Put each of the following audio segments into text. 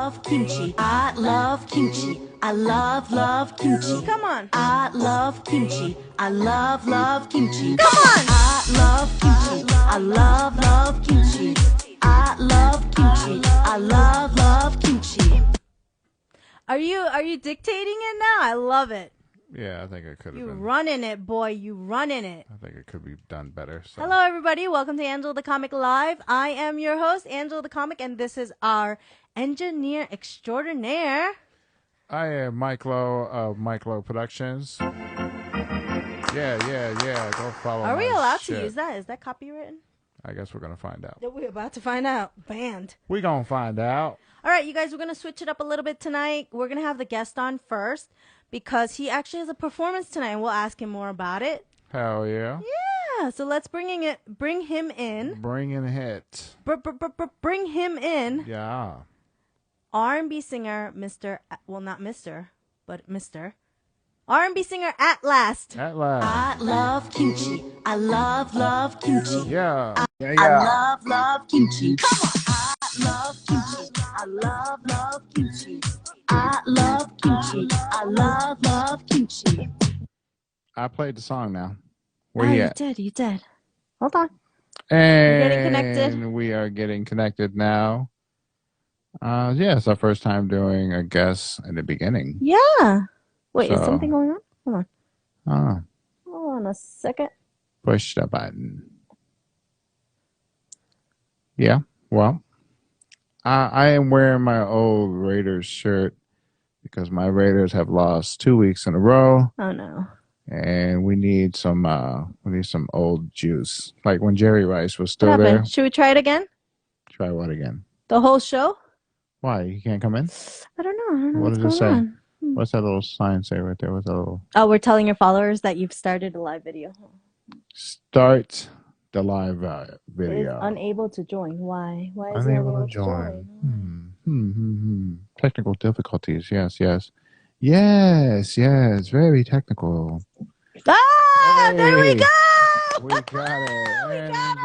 love kimchi. I love kimchi. I love kimchi. Come on. I love kimchi. I love kimchi. Come on. I love kimchi. I love kimchi. I love kimchi. I love kimchi. Are you dictating it now? I love it. Yeah, I think it could have You been. running it, boy. You running it. I think it could be done better. So. Hello, everybody. Welcome to Angela the Comic Live. I am your host, Angela the Comic, and this is our engineer extraordinaire. I am Mike Lowe of Mike Lowe Productions. Yeah. Go follow Are my we allowed shit. to use that? Is that copywritten? I guess we're going to find out. We're about to find out. Banned. We're going to find out. All right, you guys, we're going to switch it up a little bit tonight. We're going to have the guest on first because he actually has a performance tonight, and we'll ask him more about it. Hell yeah. Yeah, so let's bring him in. Bring in hit. Bring him in. Yeah. R&B singer, not Mr., but Mr. R&B singer at last. At last. I love kimchi. I love kimchi. Yeah. I love kimchi. Come on. I love kimchi. I love kimchi. I love kimchi. I love kimchi. I played the song now. Where you at? You did. Hold on. And getting connected. We are getting connected now. Yeah, it's our first time doing a guest in the beginning. Yeah. Wait, is So- something going on? Hold on. Oh, Hold on a second. push the button. Yeah, well, I am wearing my old Raiders shirt because my Raiders have lost 2 weeks in a row, Oh, no. and we need some old juice. Like when Jerry Rice was still What there. happened? Should we try it again? Try what again? The whole show? Why? You can't come in? I don't know. What What's does it going say? on. What's that little sign say right there? What's that little... Oh, we're telling your followers that you've started a live video. Start the live Is video. unable to join. Why? Why is it Unable to join. Technical difficulties. Yes. Very technical. Ah, there we Hey, go. We got it. We And got just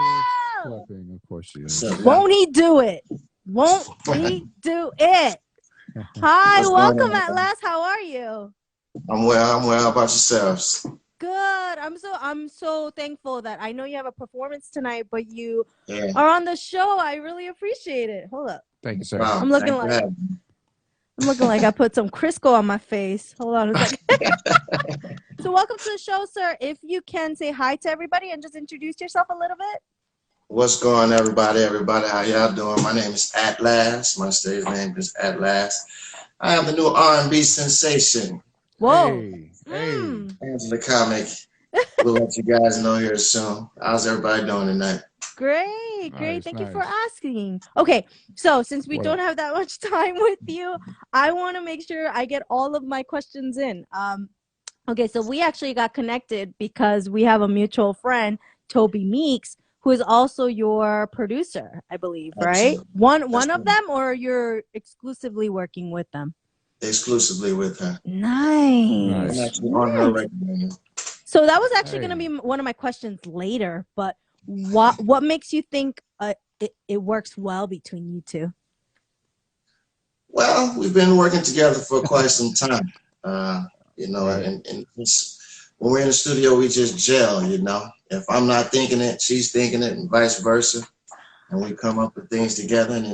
it. flipping, of course you do. Won't he do it? Won't he do it? Hi, What's going welcome on? at last. How are you? I'm well. How about yourselves? Good. I'm so thankful that I know you have a performance tonight, but you Yeah. are on the show. I really appreciate it. Hold up. Thank you, sir. Wow, I'm looking thanks for like- having me. I'm looking like I put some Crisco on my face. Hold on a second. So welcome to the show, sir. If you can say hi to everybody and just introduce yourself a little bit. What's going on, everybody? How y'all doing? My name is At Last. My stage name is At Last. I am the new R&B sensation, Whoa. Hey. AngelaTheComic. We'll let you guys know here soon. How's everybody doing tonight? Great. Nice, Thank you for nice. asking. Okay, so since we What don't up? have that much time with you, I want to make sure I get all of my questions in. Okay, so we actually got connected because we have a mutual friend, Toby Meeks, who is also your producer, I believe, right? Absolutely. One of right. them, or you're exclusively working with them? Exclusively with her. Nice. I'm actually on her record. So that was actually Hey. going to be one of my questions later, but what makes you think it works well between you two? Well, we've been working together for quite some time. Right. And it's, when we're in the studio, we just gel, If I'm not thinking it, she's thinking it, and vice versa. And we come up with things together, and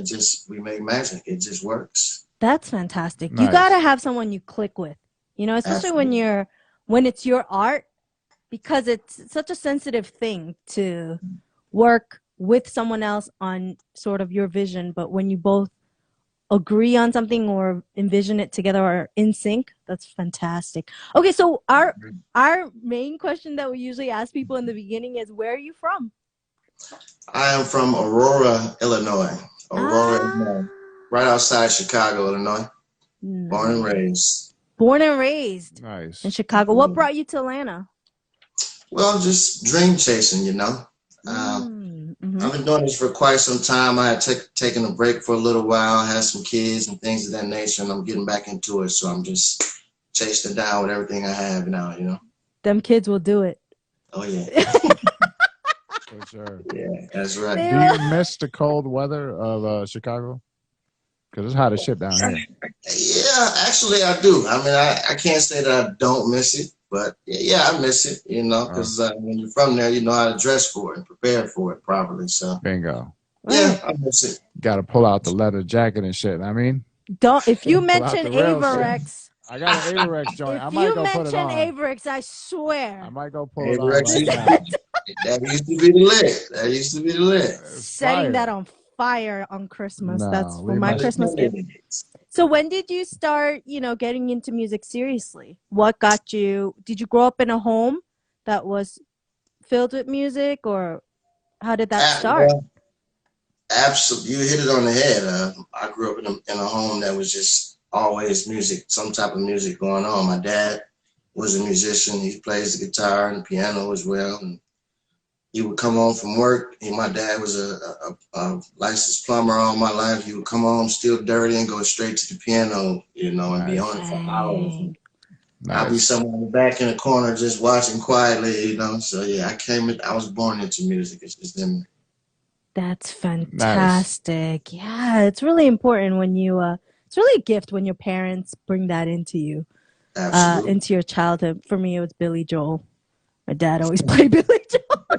we make magic. It just works. That's fantastic. You Nice. got to have someone you click with, especially Absolutely. when it's your art, because it's such a sensitive thing to work with someone else on sort of your vision. But when you both agree on something or envision it together or in sync, that's fantastic. Okay, so our main question that we usually ask people in the beginning is, where are you from? I am from Aurora, Illinois. Illinois, right outside Chicago, Illinois. Born and raised. Born and raised Nice. in Chicago. What brought you to Atlanta? Well, just dream chasing, Mhm. I've been doing this for quite some time. I had taken a break for a little while, had some kids and things of that nature, and I'm getting back into it. So I'm just chasing it down with everything I have now, Them kids will do it. Oh, yeah. For sure. Yeah, that's right. They Do you miss the cold weather of Chicago? Because it's hot as shit down here. Yeah, actually, I do. I mean, I can't say that I don't miss it, but yeah, I miss it, you know, because when you're from there, you know how to dress for it and prepare for it properly. So, Bingo. yeah, I miss it. Got to pull out the leather jacket and shit. I mean, Don't if you Pull out mention the real shit. Averex, I got an Averex joint. if I might you go put it mention on. Averex, I swear. I might go pull Hey, it on Rex, right now. that used to be the lit. That used to be the lit. It's Setting fire. that on fire on Christmas. No, That's for leave my my- Christmas gift. So when did you start, getting into music seriously? What got you? Did you grow up in a home that was filled with music, or how did that start? Well, absolutely, you hit it on the head. I grew up in a home that was just always music, some type of music going on. My dad was a musician. He plays the guitar and the piano as well. And he would come home from work. My dad was a licensed plumber all my life. He would come home still dirty and go straight to the piano, and be on it for hours. And I'll be somewhere in the back in the corner just watching quietly, So yeah, I was born into music. It's just in me. That's fantastic. Yeah, it's really important when it's really a gift when your parents bring that into you, Absolutely. into your childhood. For me, it was Billy Joel. My dad always played Billy Joel.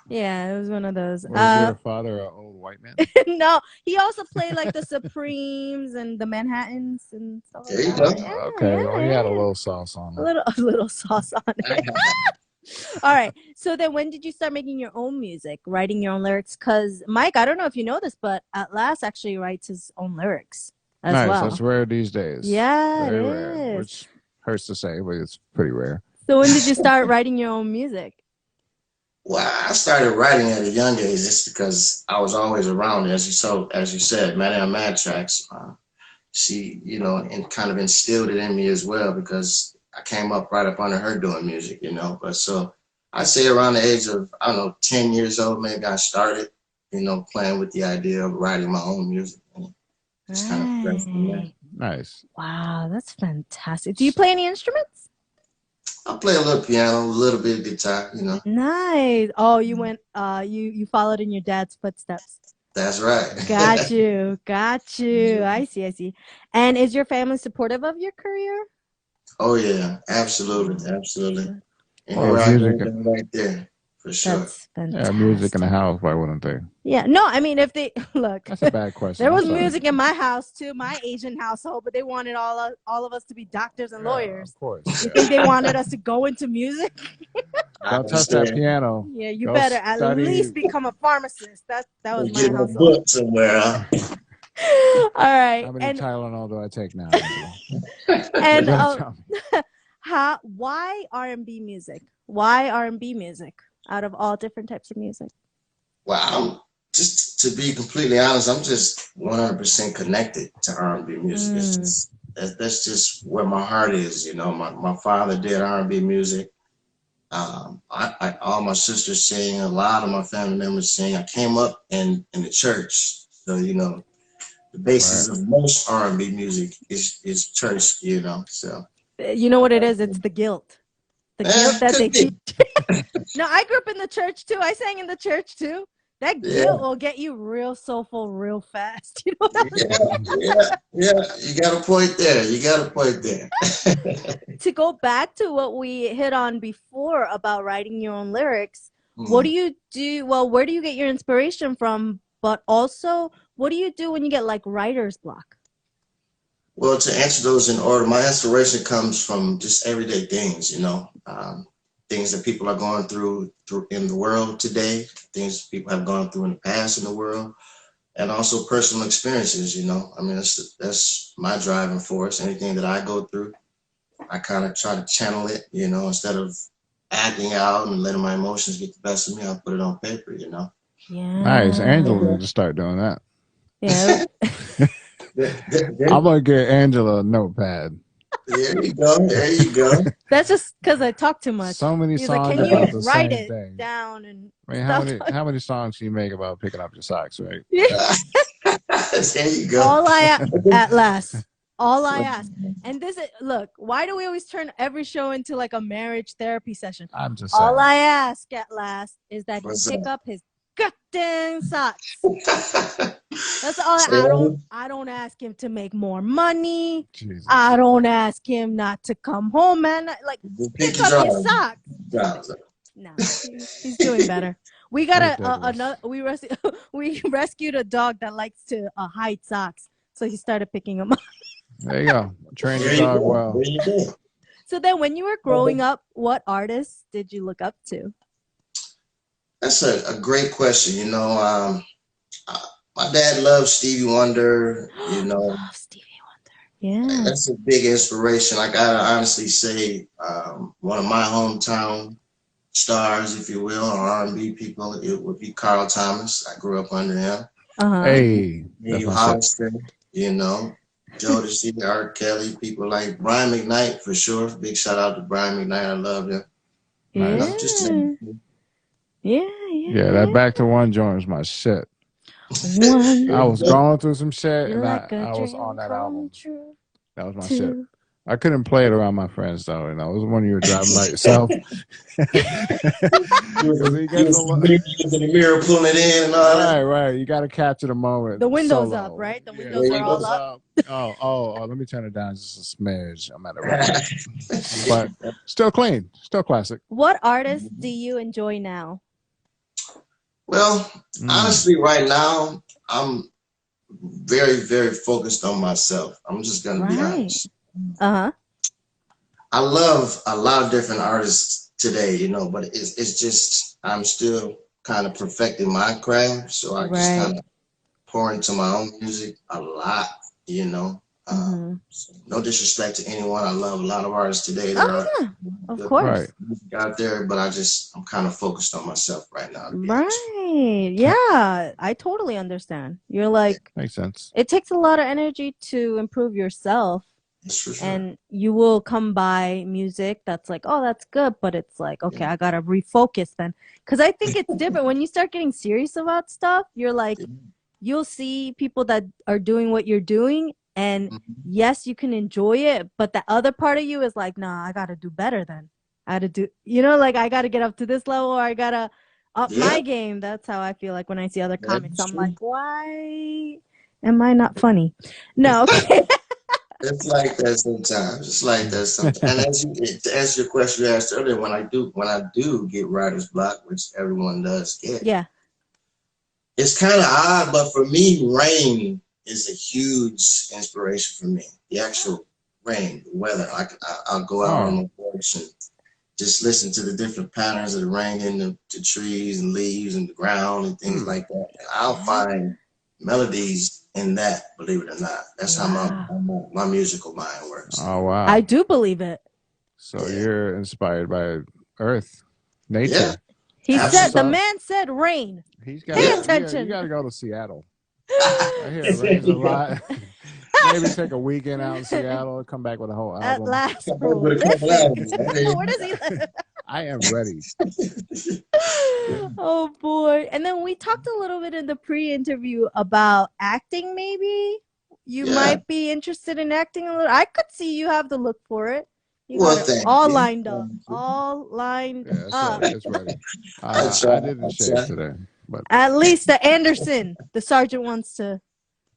Yeah, it was one of those. Was your father an old white man? No, he also played like the Supremes and the Manhattans and stuff like There you that. go. Yeah, Okay, well, he had a little sauce on it. a little sauce on it. All right. So then when did you start making your own music, writing your own lyrics? Because Mike, I don't know if you know this, but At Last actually writes his own lyrics as well. That's rare these days. Yeah, Very it rare, is. which hurts to say, but it's pretty rare. So when did you start writing your own music? Well, I started writing at a young age just because I was always around it. As you said, Madame Mad Tracks, she, and kind of instilled it in me as well because I came up right up under her doing music, But so I say around the age of, 10 years old, maybe I started, playing with the idea of writing my own music. And just kind of progressed from there. Nice. Wow, that's fantastic. Do you play any instruments? I play a little piano, a little bit of guitar, Nice. Oh, you went you followed in your dad's footsteps. That's right. Got you. I see. And is your family supportive of your career? Oh yeah, absolutely. Well, And music right there, for sure. That's fantastic. Yeah, music in the house, why wouldn't they? Yeah, no, I mean, if they look, That's a bad question. there was I'm sorry. music in my house too, my Asian household, but they wanted all of us to be doctors and lawyers. Of course. You think they wanted us to go into music? Don't touch that piano. Yeah, you Go better study. at least become a pharmacist. That was my Get a household. book somewhere. Huh? All right, How many and Tylenol do I take now? and why R&B music? Why R&B music out of all different types of music? Well, just to be completely honest, I'm just 100% connected to R&B music. It's just, that's just where my heart is. My father did R&B music. All my sisters sing. A lot of my family members sing. I came up in the church, so the basis of most R&B music is church. So You know what it is? It's the guilt. The guilt that they teach. No, I grew up in the church too. I sang in the church too. That guilt will get you real soulful real fast. You know what I'm saying? Yeah. You got a point there. To go back to what we hit on before about writing your own lyrics, what do you do? Well, where do you get your inspiration from? But also, what do you do when you get like writer's block? Well, to answer those in order, my inspiration comes from just everyday things, things that people are going through in the world today, things people have gone through in the past in the world, and also personal experiences, I mean, that's my driving force. Anything that I go through, I kind of try to channel it, instead of acting out and letting my emotions get the best of me, I put it on paper, Yeah. Nice. Angela need to start doing that. Yeah. I'm going to get Angela a notepad. There you go. That's just because I talk too much. So many He's songs like, can about you the write same it thing. down? And I mean, how many songs do you make about picking up your socks, right? There you go. All I ask. And this is, look, why do we always turn every show into like a marriage therapy session? I'm just saying. All I ask at last is that he What's pick up? up his goddamn socks. That's all. I don't ask him to make more money. Jesus. I don't ask him not to come home, man. Like, pick up your socks. No, he's doing better. We got another. We rescued a dog that likes to hide socks, so he started picking them up. There you go. Train your dog well. There you go. So then, when you were growing up, what artists did you look up to? That's a great question. You know, my dad loved Stevie Wonder. You know, Love Stevie Wonder. Yeah, that's a big inspiration. I gotta honestly say, one of my hometown stars, if you will, or R&B people, it would be Carl Thomas. I grew up under him. Hey, Dave Hollister, you know, Jodeci, R. Kelly, people like Brian McKnight for sure. Big shout out to Brian McKnight. I love him. yeah, Yeah, that Back to One joint was my shit. I was going through some shit, and I was on that album. That was my shit. I couldn't play it around my friends though. You know, it was when you were driving by yourself. You in the mirror pulling it in and all that. Right. You got to capture the moment. The windows up, right? The windows are all up. Oh, let me turn it down just a smidge. I'm at a right. But still clean, still classic. What artists do you enjoy now? Well, honestly, right now, I'm very, very focused on myself. I'm just going to be honest. Uh-huh. I love a lot of different artists today, you know, but it's just, I'm still kind of perfecting my craft. So I just kind of pour into my own music a lot, you know. So no disrespect to anyone. I love a lot of artists today that are of course out there, but I'm kind of focused on myself right now. Right. Yeah, I totally understand. You're like, makes sense. It takes a lot of energy to improve yourself. Sure. And you will come by music that's like, oh, that's good, but it's like, okay, I gotta refocus then, because I think it's different when you start getting serious about stuff. You're like, you'll see people that are doing what you're doing, and yes, you can enjoy it, but the other part of you is like, nah, I gotta do better then. I gotta do, you know, like I gotta get up to this level, or I gotta up my game. That's how I feel like when I see other comics. I'm like, why am I not funny? No, okay. It's like that sometimes. And to answer your question you asked earlier, when I do get writer's block, which everyone does get, it's kind of odd, but for me, rain is a huge inspiration for me. The actual rain, the weather. I'll go out on the porch and just listen to the different patterns of the rain in the trees and leaves and the ground and things like that. And I'll find melodies in that, believe it or not. That's how my musical mind works. Oh wow! I do believe it. So you're inspired by Earth, nature. Yeah. He said, the man said rain. Pay attention. You got to go to Seattle. I hear it rains a lot. Maybe take a weekend out in Seattle and come back with a whole album. At last, bro. Where does he live? I am ready. Oh boy. And then we talked a little bit in the pre-interview about acting. Maybe you might be interested in acting a little. I could see you have the look for it. All lined up. It's ready. I didn't shave today, but at least the Anderson, the sergeant wants to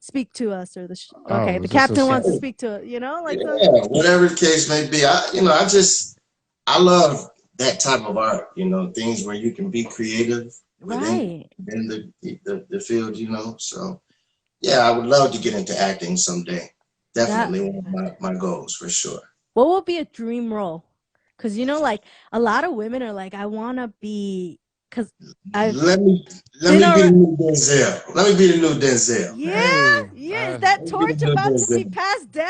speak to us, or the captain wants to speak to it. You know, like whatever the case may be. I love that type of art, you know, things where you can be creative within the field, you know. So yeah, I would love to get into acting someday. Definitely one of my goals for sure. What would be a dream role? Because, you know, like a lot of women are like, I want to be, because let me be the new Denzel. Let me be the new Denzel. Yeah. Is that torch about to be passed down?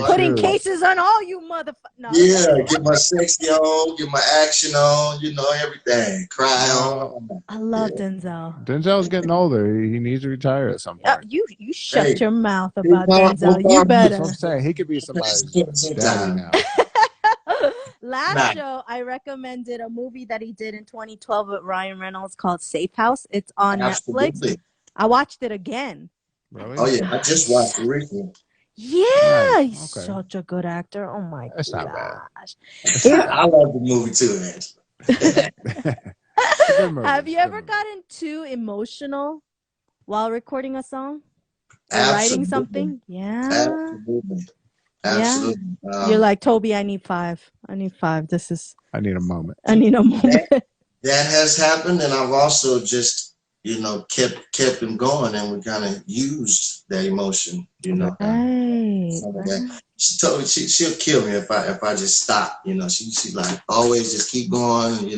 Putting cases on all you motherfuckers. No. Yeah, get my sexy on, get my action on, you know, everything. Cry on. I love Denzel. Denzel's getting older. He needs to retire at some point. You shut your mouth about Denzel. You better. That's what I'm saying. He could be somebody's daddy now. Last show, I recommended a movie that he did in 2012 with Ryan Reynolds called Safe House. It's on Netflix. I watched it again. Really? Oh, yeah. I just watched it recently. Yeah. He's such a good actor. Oh, my gosh. Not bad. I love the movie, too, man. Good movie. Have you ever gotten too emotional while recording a song or writing something? Yeah. Absolutely. Absolutely. Yeah. You're like, Toby, I need 5. I need 5. I need a moment. I need a moment. That has happened, and I've also just, kept him going, and we kind of used that emotion, Right. She told me she'll kill me if I just stop, She like always just keep going,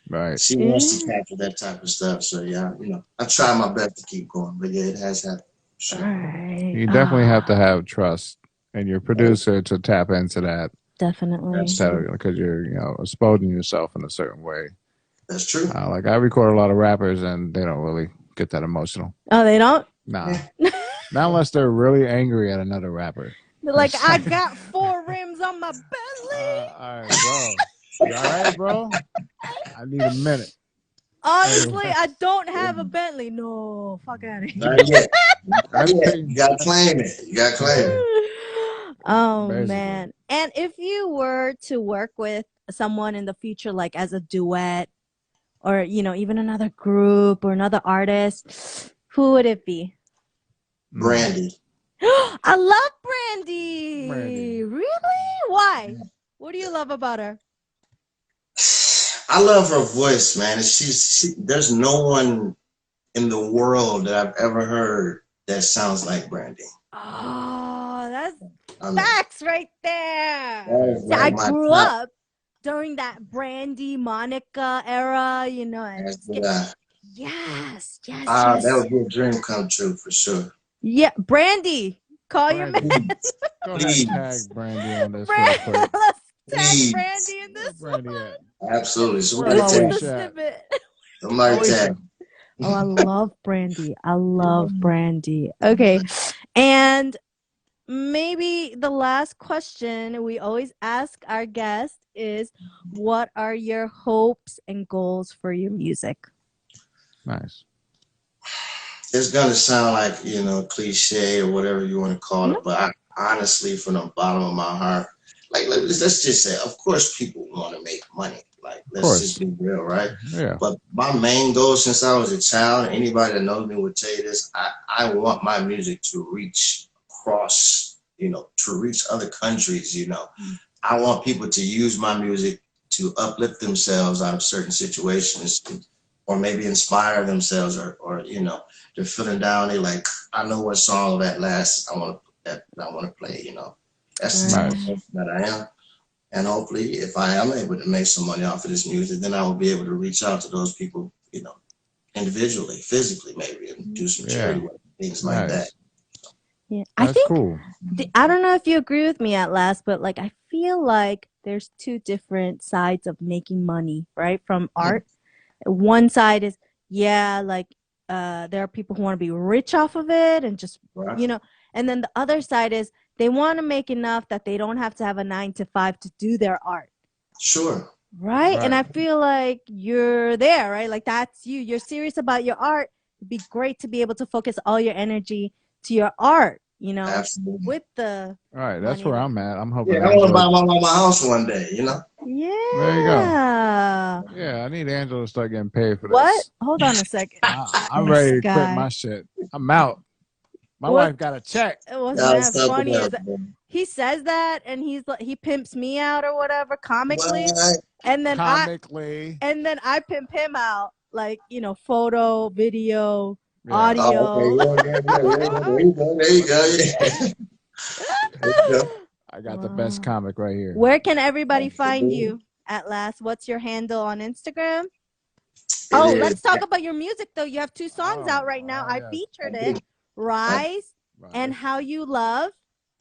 Right. She wants to capture that type of stuff. So yeah, I try my best to keep going, but yeah, it has happened. Sure. Right. You definitely have to have trust in your producer to tap into that. Definitely. Because you're, exposing yourself in a certain way. That's true. Like I record a lot of rappers and they don't really get that emotional. Oh, they don't? Nah. Not unless they're really angry at another rapper. They're like, I got 4 rims on my Bentley. All right, bro. You all right, bro? I need a minute. Honestly, I don't have a Bentley. No, fuck out of here. Not yet. You gotta claim it. Oh, Basically. man. And if you were to work with someone in the future, like as a duet or, even another group or another artist, who would it be? Brandy. I love Brandy. Really? Why? What do you love about her? I love her voice, man. There's no one in the world that I've ever heard that sounds like Brandy. Oh, that's facts right there. Like I grew up during that Brandy, Monica era, Yes. That would be a dream come true for sure. Yeah, Brandy, call your man. Go ahead and tag Brandy on this real quick. Let's tag Brandy in this one. Absolutely. So this is the snippet. Somebody tag. Oh, I love Brandy. I love Brandy. Okay. And maybe the last question we always ask our guests is, what are your hopes and goals for your music? Nice. It's going to sound like, cliche or whatever you want to call it, but honestly, from the bottom of my heart, let's just say, of course, people want to make money. Let's just be real, right? Yeah. But my main goal since I was a child, anybody that knows me would tell you this, I want my music to reach across, to reach other countries, I want people to use my music to uplift themselves out of certain situations, or maybe inspire themselves, or they're feeling down. They like, I know what song that last I want to play. That's the type of person that I am. And hopefully, if I am able to make some money off of this music, then I will be able to reach out to those people, individually, physically, maybe, and do some charity work, things like that. Yeah, That's I think cool. I don't know if you agree with me at last, but I feel like there's 2 different sides of making money, right? From art. One side is, there are people who want to be rich off of it and just, and then the other side is they want to make enough that they don't have to have a 9 to 5 to do their art. Sure. Right? And I feel like you're there, right? That's you. You're serious about your art. It'd be great to be able to focus all your energy to your art, Absolutely. with the All right, that's where I'm at. I'm hoping. I want to buy my house one day, Yeah. There you go. Yeah, I need Angela to start getting paid for this. What? Hold on a second. I'm ready to quit my shit. I'm out. My wife got a check. It wasn't that funny. He says that, and he pimps me out or whatever comically, and then I pimp him out photo, video, audio. There you go. I got the best comic right here. Where can everybody find you at last? What's your handle on Instagram? Let's talk about your music though. You have 2 songs out right now. I featured it. Rise and How You Love.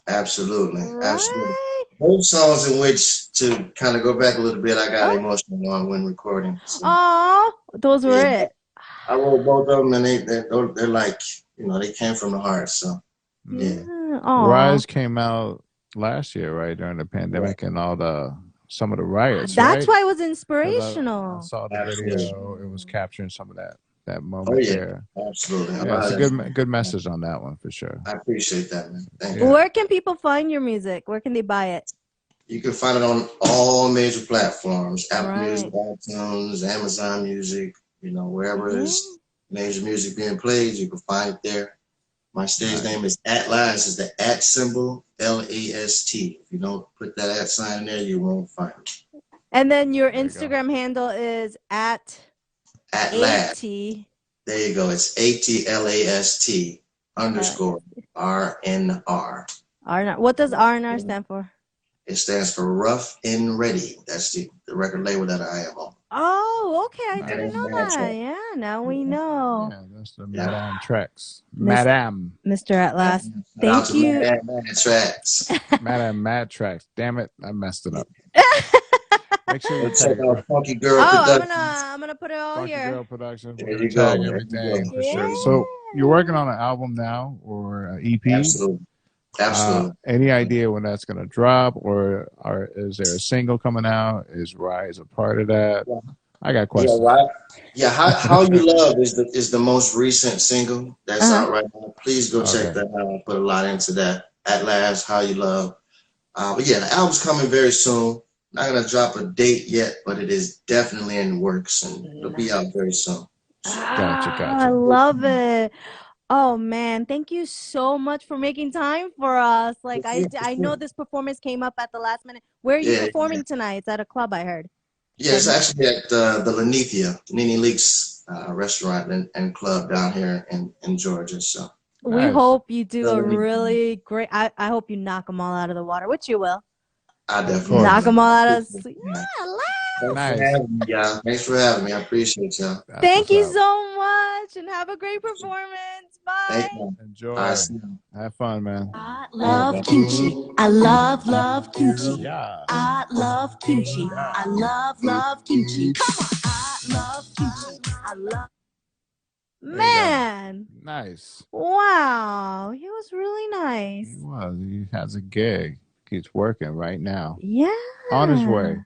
Absolutely. Absolutely. Both songs in which, to kind of go back a little bit, I got emotional on when recording. So, those were it. I wrote both of them, and they're like, they came from the heart. So, Rise came out last year, right, during the pandemic and some of the riots. That's why it was inspirational. I saw the video. It was capturing some of that moment there. Absolutely. Yeah, it's a good message on that one for sure. I appreciate that, man. Thank you. Where can people find your music? Where can they buy it? You can find it on all major platforms: Apple Music, iTunes, Amazon Music, wherever there's major music being played, you can find it there. My stage name is @last, is the @ LAST. If you don't put that @ sign in there, you won't find it. And then your Instagram handle is @last. There you go. It's ATLAST _RNR. RNR. What does RNR stand for? It stands for Rough and Ready. That's the record label that I am on. Oh, okay. I didn't know that. Yeah, now we know. Yeah, that's the Madame Tracks. Madame. Mr. @last. Thank you. Madame Tracks. Madame Mad Tracks. Damn it, I messed it up. Make sure you check tag out Funky Girl Productions. I'm gonna put it all Funky here. Girl Productions. There you go. Everything for sure. So you're working on an album now or an EP? Absolutely. Any idea when that's going to drop, or is there a single coming out? Is Rise a part of that? I got questions. Yeah, How You Love is the most recent single that's out right now. Please go check that out. I put a lot into that. @last, How You Love. But yeah, the album's coming very soon. Not gonna drop a date yet, but it is definitely in the works, and it'll be out very soon. Gotcha. I love it. Oh man, thank you so much for making time for us. Like I know this performance came up at the last minute. Where are you performing tonight? It's at a club, I heard. Yeah, it's actually at the Lanithia, Nene Leak's restaurant and club down here in Georgia. So we hope you do a really great. I hope you knock them all out of the water, which you will. I definitely knock them all out of. Yeah, thanks for having me. I appreciate y'all. Thank you so much, and have a great performance. Bye. Enjoy. Have fun, man. I love kimchi. I love kimchi. Yeah. I love kimchi. I love kimchi. Come on. I love kimchi. I love. Man. Nice. Wow. He was really nice. He was. He has a gig. He's working right now. Yeah. On his way.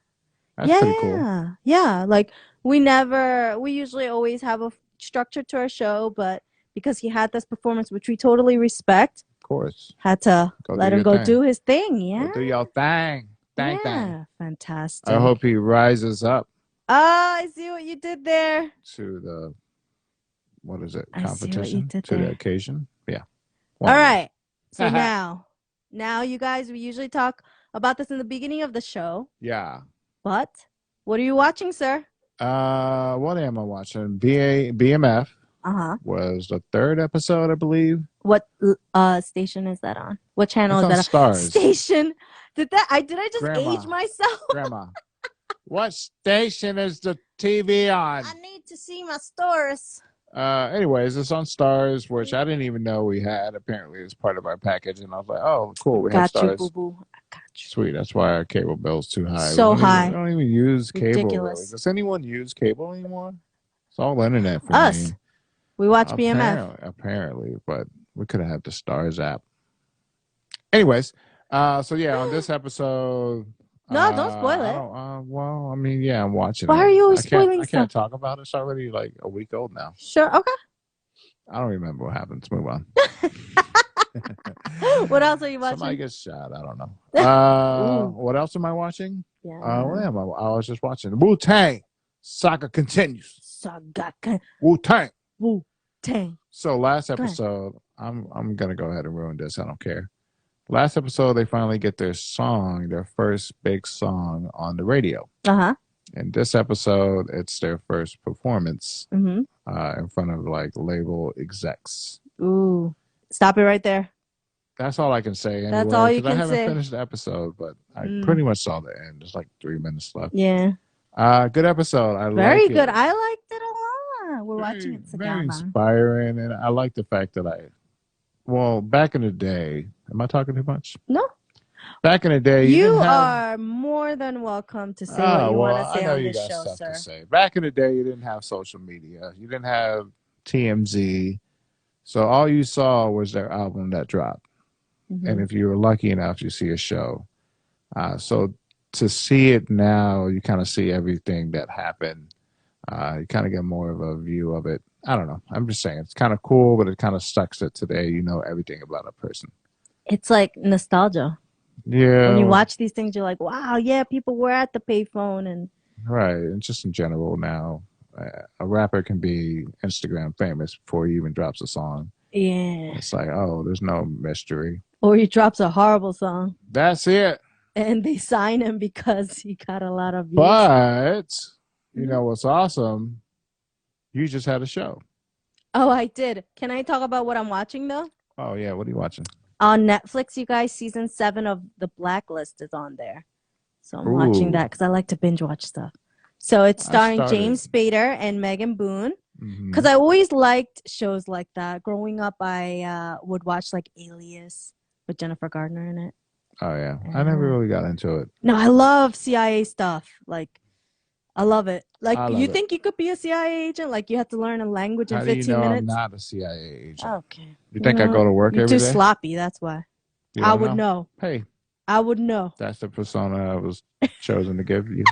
That's pretty cool. Yeah. Like we usually always have a structure to our show, but because he had this performance, which we totally respect, of course, had to let him go do his thing. Yeah. Go do your thing. Thing. Fantastic. I hope he rises up. Oh, I see what you did there. To the, what is it? I Competition? see what you did to there. the occasion? Yeah. All right. So now you guys, we usually talk about this in the beginning of the show. Yeah. But what are you watching, sir? What am I watching? BMF. Was the 3rd episode, I believe. What station is that on? What channel is that on? Stars. Station. Did I just Grandma. age myself? Grandma. What station is the TV on? I need to see my stars. Anyways, it's on Stars, which I didn't even know we had. Apparently, it's part of our package, and I was like, "Oh, cool, we have Stars." Boo boo. I got you. Sweet. That's why our cable bill's too high. So high. I don't even use cable. Ridiculous. Really. Does anyone use cable anymore? It's all internet for us. me. We watch BMF. Apparently, but we could have had the Stars app. Anyways, so yeah, on this episode. No, don't spoil it. Well, I mean, yeah, I'm watching it. Why are you always spoiling stuff? I can't talk about it. It's already like a week old now. Sure. Okay. I don't remember what happened. Let's move on. What else are you watching? Somebody gets shot. I don't know. What else am I watching? Yeah. What am I was just watching Wu-Tang. Saga continues. Saga. Wu-Tang. Wu-Tang. So last episode, I'm gonna go ahead and ruin this. I don't care. Last episode, they finally get their first big song on the radio. In this episode, it's their first performance in front of like label execs. Ooh, stop it right there. That's all I can say. Anyway, that's all you can say. I haven't finished the episode, but I pretty much saw the end. There's like 3 minutes left. Yeah. Good episode. Very good. I liked it a lot. We're watching it together. Very inspiring, and I like the fact that back in the day, am I talking too much? No. Back in the day, you are more than welcome to say what you want to say on this show, sir. To say. Back in the day, you didn't have social media. You didn't have TMZ. So all you saw was their album that dropped. And if you were lucky enough, you see a show. So to see it now, you kind of see everything that happened. You kind of get more of a view of it. I don't know. I'm just saying it's kind of cool, but it kind of sucks that today you know everything about a person. It's like nostalgia. Yeah. When you watch these things, you're like, wow, yeah, people were at the payphone and right. And just in general now, a rapper can be Instagram famous before he even drops a song. Yeah. It's like, oh, there's no mystery. Or he drops a horrible song. That's it. And they sign him because he got a lot of views. But you know what's awesome? You just had a show. Oh, I did. Can I talk about what I'm watching though? Oh yeah, what are you watching? On Netflix, you guys, season 7 of The Blacklist is on there. So I'm watching that because I like to binge watch stuff. So it's starring James Spader and Megan Boone. Because I always liked shows like that. Growing up, I would watch like Alias with Jennifer Gardner in it. Oh yeah, I never really got into it. No, I love CIA stuff. Like, I love it. Like, you it. think you could be a CIA agent? Like, you have to learn a language in 15 minutes? How do you know I'm not a CIA agent? Okay. You think I go to work every day? You're too sloppy, that's why. I would know. Hey. I would know. That's the persona I was chosen to give you.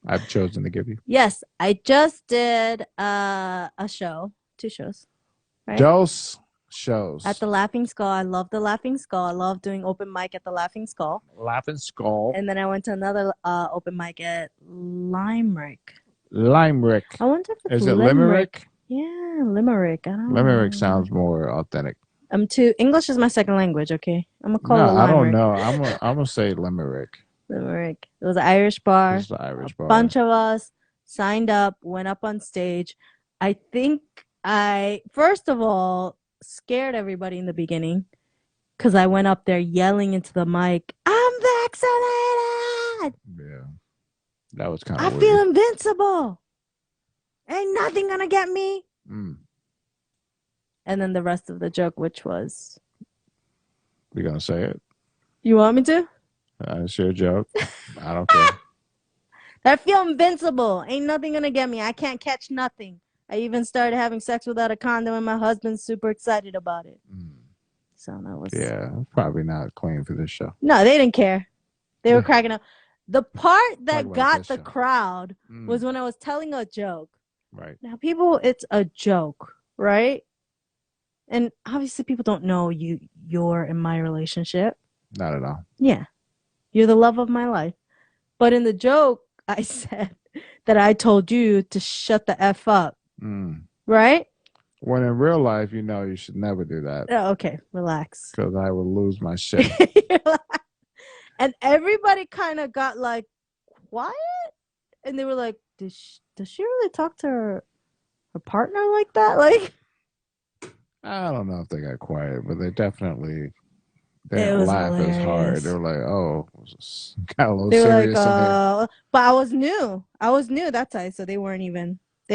I've chosen to give you. Yes, I just did a show, 2 shows. Right? Dose shows. At the Laughing Skull. I love the Laughing Skull. I love doing open mic at the Laughing Skull. Laughing Skull. And then I went to another open mic at Limerick. Limerick. I wonder if it's Is it Limerick? Yeah, Limerick. I don't know. Limerick sounds more authentic. English is my second language, okay? I'm gonna call it Limerick. I don't know. I'm gonna say Limerick. Limerick. It was an Irish bar. It was the Irish bar. A bunch of us signed up, went up on stage. I think I first of all scared everybody in the beginning because I went up there yelling into the mic, "I'm vaccinated." Yeah, that was kind of. I feel invincible. Ain't nothing gonna get me. And then the rest of the joke, which was, you gonna say it? You want me to? It's your joke. I don't care. I feel invincible. Ain't nothing gonna get me. I can't catch nothing. I even started having sex without a condom, and my husband's super excited about it. So that was probably not clean for this show. No, they didn't care. They were cracking up. The part that got the crowd was when I was telling a joke. Right. Now, people, it's a joke, right? And obviously, people don't know you're in my relationship. Not at all. Yeah. You're the love of my life. But in the joke, I said that I told you to shut the F up. Right? When in real life, you should never do that. Oh, okay, relax. Because I would lose my shit. And everybody kind of got like quiet. And they were like, does she really talk to her partner like that? Like, I don't know if they got quiet, but they definitely didn't laugh as hard. They were like, oh, got a little serious in here. But I was new. That time, so they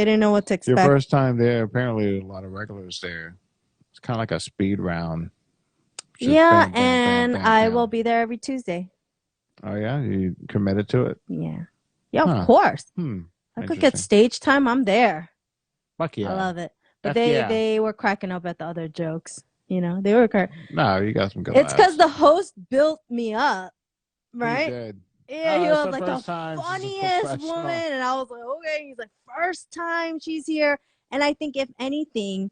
didn't know what to expect. Your first time there, apparently a lot of regulars there. It's kind of like a speed round. Yeah, bang, bang, bang, I will be there every Tuesday. Oh, yeah? You committed to it? Yeah. Yeah, of course. I could get stage time. I'm there. Fuck yeah. I love it. But they were cracking up at the other jokes. They were cracking. No, you got some good It's because the host built me up, right? He did. Yeah, he was like the funniest woman. And I was like, okay. He's like, first time she's here. And I think if anything,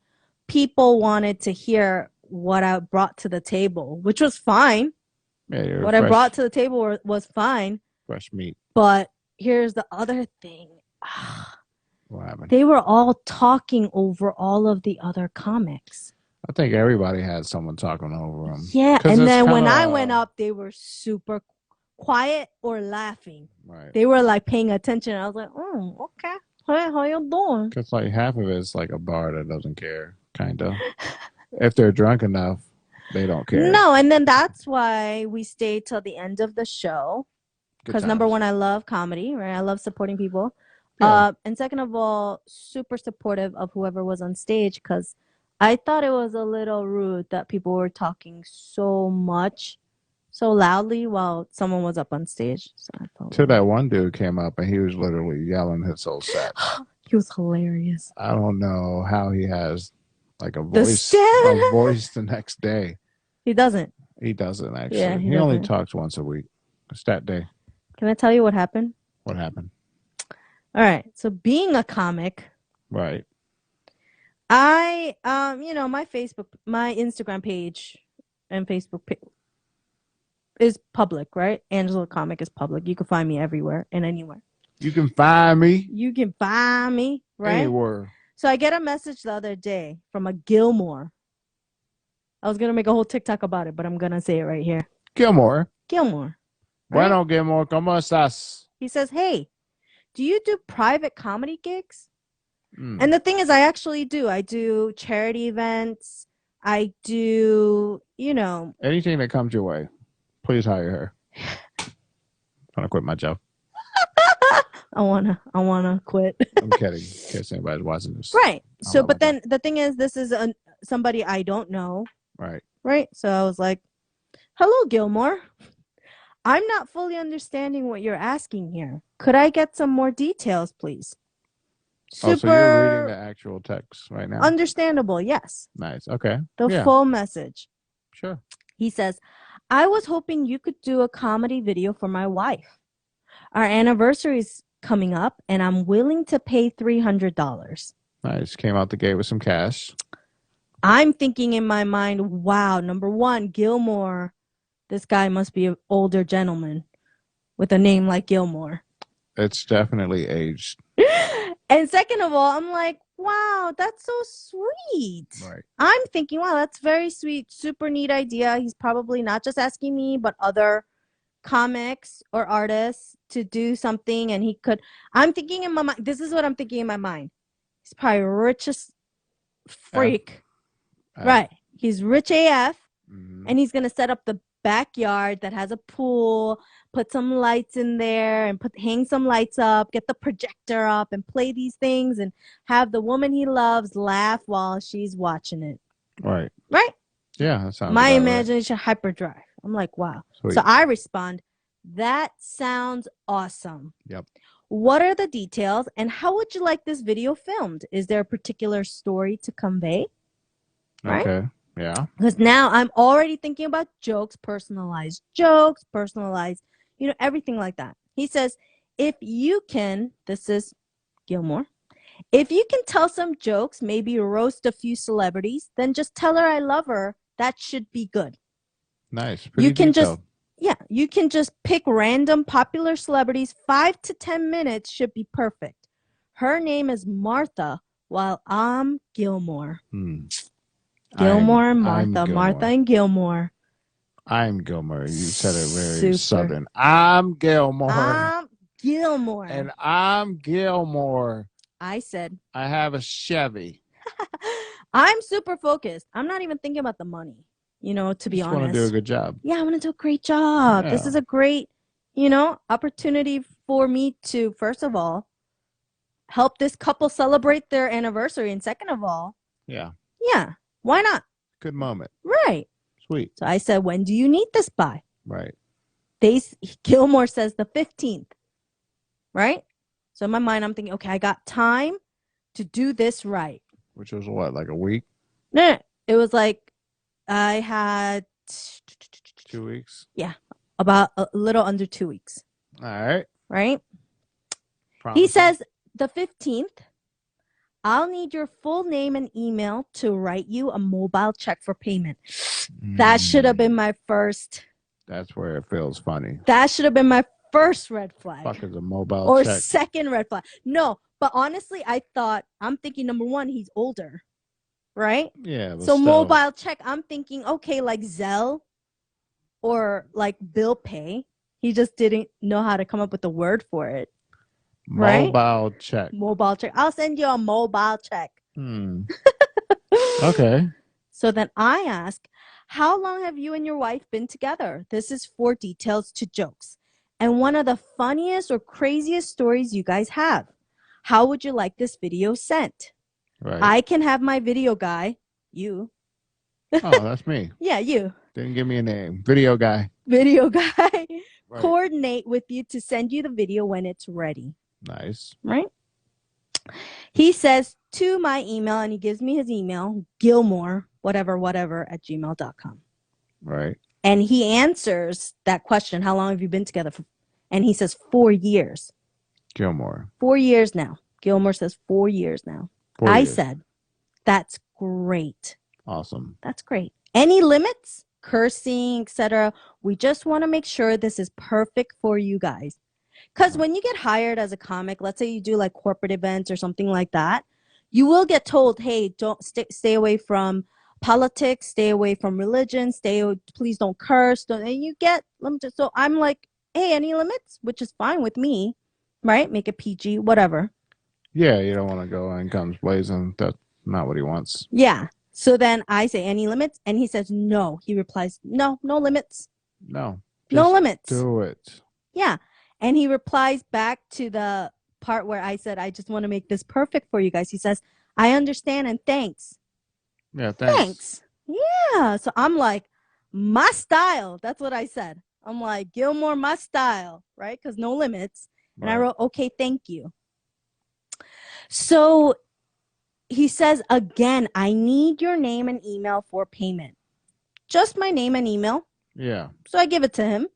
people wanted to hear what I brought to the table, which was fine. Yeah, what I brought to the table was fine. Fresh meat. But here's the other thing. What happened? They were all talking over all of the other comics. I think everybody had someone talking over them. Yeah, and then when I went up, they were super quiet or laughing. Right. They were like paying attention. I was like, oh, okay. Hey, how you doing? Because like half of it's like a bar that doesn't care, kind of. If they're drunk enough, they don't care. No, and then that's why we stayed till the end of the show. Because number one, I love comedy, right? I love supporting people. Yeah. And second of all, super supportive of whoever was on stage because I thought it was a little rude that people were talking so much, so loudly while someone was up on stage. So I felt till that one dude came up and he was literally yelling his whole set. He was hilarious. I don't know how he has like a voice the next day. He doesn't. He doesn't actually. Yeah, he only talks once a week. It's that day. Can I tell you what happened? What happened? All right. So being a comic, right. I my Instagram page and Facebook page is public, right? AngelaTheComic is public. You can find me everywhere and anywhere. You can find me. You can find me, right? Anywhere. So I get a message the other day from a Gilmore. I was going to make a whole TikTok about it, but I'm going to say it right here. Gilmore. Gilmore. Bueno, Right? Gilmore, ¿cómo estás? He says, hey, do you do private comedy gigs? Mm. And the thing is, I actually do. I do charity events. I do, you know. Anything that comes your way, please hire her. I'm going to quit my job. I wanna quit. I'm kidding. In case anybody's watching this. Right. So, but then the thing is, this is somebody I don't know. Right. Right. So I was like, hello, Gilmore. I'm not fully understanding what you're asking here. Could I get some more details, please? So you're reading the actual text right now? Understandable, yes. Nice. Okay. The full message. Sure. He says, I was hoping you could do a comedy video for my wife. Our anniversary is coming up, and I'm willing to pay $300. Nice. Came out the gate with some cash. I'm thinking in my mind, wow, number one, Gilmore, this guy must be an older gentleman with a name like Gilmore. It's definitely aged. And second of all, I'm like, wow, that's so sweet. Right. I'm thinking, wow, that's very sweet. Super neat idea. He's probably not just asking me, but other comics or artists to do something. And he could, I'm thinking in my mind, this is what I'm thinking in my mind. He's probably richest freak. Right. He's rich AF. Mm-hmm. And he's going to set up the backyard that has a pool, put some lights in there and hang some lights up, get the projector up and play these things and have the woman he loves laugh while she's watching it. Right. Right? Yeah, that sounds my imagination right. Hyperdrive. I'm like, wow. Sweet. So I respond, that sounds awesome. Yep. What are the details and how would you like this video filmed? Is there a particular story to convey? Right? Okay. Yeah. Because now I'm already thinking about personalized jokes, you know, everything like that. He says, if you can, this is Gilmore, if you can tell some jokes, maybe roast a few celebrities, then just tell her I love her. That should be good. Nice. Pretty you can detailed. you can just pick random popular celebrities. 5 to 10 minutes should be perfect. Her name is Martha, while I'm Gilmore. Gilmore and Martha. Martha and Gilmore. I'm Gilmore. You said it very southern. I'm Gilmore. I'm Gilmore. And I'm Gilmore. I said. I have a Chevy. I'm super focused. I'm not even thinking about the money, you know, to be honest. I want to do a good job. Yeah, I want to do a great job. Yeah. This is a great, you know, opportunity for me to, first of all, help this couple celebrate their anniversary. And second of all. Yeah. Yeah. Why not? Good moment. Right. Sweet. So I said, when do you need this by? Right. Gilmore says the 15th. Right? So in my mind, I'm thinking, okay, I got time to do this right. Which was what, like a week? No. It was like I had 2 weeks. Yeah. About a little under 2 weeks. All right. Right? Promising. He says the 15th. I'll need your full name and email to write you a mobile check for payment. That should have been my first. That's where it feels funny. That should have been my first red flag. Fuck is a mobile or check. Second red flag. No, but honestly, I'm thinking number one, he's older. Right? Yeah. So still. Mobile check, I'm thinking, okay, like Zelle or like bill pay. He just didn't know how to come up with the word for it. Mobile check. Mobile check. I'll send you a mobile check. Okay. So then I ask, how long have you and your wife been together? This is for details to jokes. And one of the funniest or craziest stories you guys have. How would you like this video sent? Right. I can have my video guy, you. Oh, that's me. Yeah, you. Didn't give me a name. Video guy. Video guy. Right. Coordinate with you to send you the video when it's ready. Nice. Right? He says to my email, and he gives me his email, Gilmore, whatever, at gmail.com. Right. And he answers that question, how long have you been together for? And he says 4 years. Gilmore. 4 years now. Gilmore says 4 years now. 4 years. I said, that's great. Awesome. That's great. Any limits? Cursing, etc. We just want to make sure this is perfect for you guys. Because when you get hired as a comic, let's say you do like corporate events or something like that, you will get told, hey, don't stay away from politics, stay away from religion, please don't curse. And you get limited. So I'm like, hey, any limits? Which is fine with me, right? Make it PG, whatever. Yeah, you don't want to go in guns blazing. That's not what he wants. Yeah. So then I say, any limits? And he says, no. He replies, no limits. No. No limits. Do it. Yeah. And he replies back to the part where I said, I just want to make this perfect for you guys. He says, I understand and thanks. Yeah, thanks. Yeah. So I'm like, my style. That's what I said. I'm like, Gilmore, my style, right? Because no limits. And I wrote, okay, thank you. So he says, again, I need your name and email for payment. Just my name and email. Yeah. So I give it to him.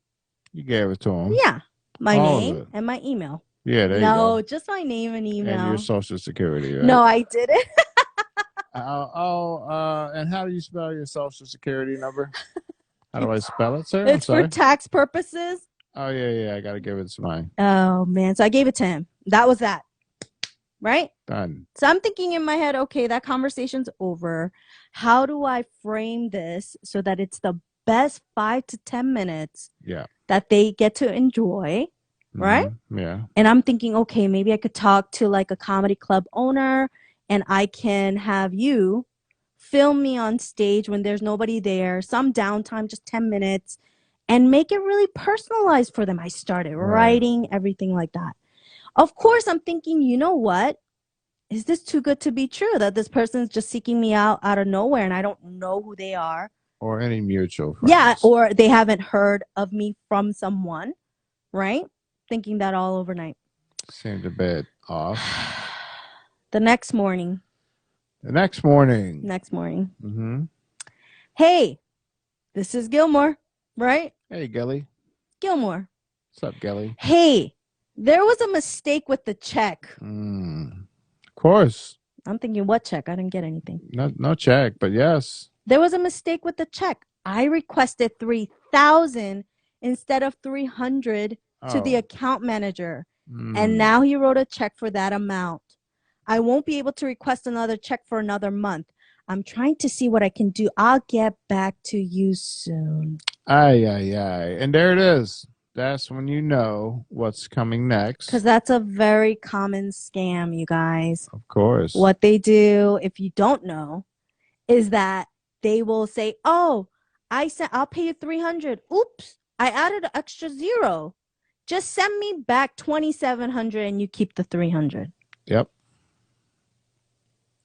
You gave it to him. Yeah. My name and my email. Yeah, there you go. No, just my name and email. And your social security, right? No, I didn't. And how do you spell your social security number? How do I spell it, sir? It's for tax purposes. Oh, yeah. I got to give it to mine. Oh, man. So I gave it to him. That was that. Right? Done. So I'm thinking in my head, okay, that conversation's over. How do I frame this so that it's the best 5 to 10 minutes that they get to enjoy? Right? Yeah. And I'm thinking, okay, maybe I could talk to like a comedy club owner and I can have you film me on stage when there's nobody there, some downtime, just 10 minutes, and make it really personalized for them. I started writing, everything like that. Of course, I'm thinking, you know what? Is this too good to be true that this person's just seeking me out of nowhere and I don't know who they are? Or any mutual friends. Yeah, or they haven't heard of me from someone, right? Thinking that all overnight. Seemed a bit off. The next morning. Mm-hmm. Hey, this is Gilmore, right? Hey, Gilly. Gilmore. What's up, Gilly? Hey, there was a mistake with the check. Of course. I'm thinking, what check? I didn't get anything. No check, but yes. There was a mistake with the check. I requested $3,000 instead of $300 to the account manager. And now he wrote a check for that amount. I won't be able to request another check for another month. I'm trying to see what I can do. I'll get back to you soon. Aye. And there it is. That's when you know what's coming next. Because that's a very common scam, you guys. Of course. What they do, if you don't know, is that they will say, oh, I'll pay you $300. Oops, I added an extra zero. Just send me back $2,700 and you keep the $300. Yep.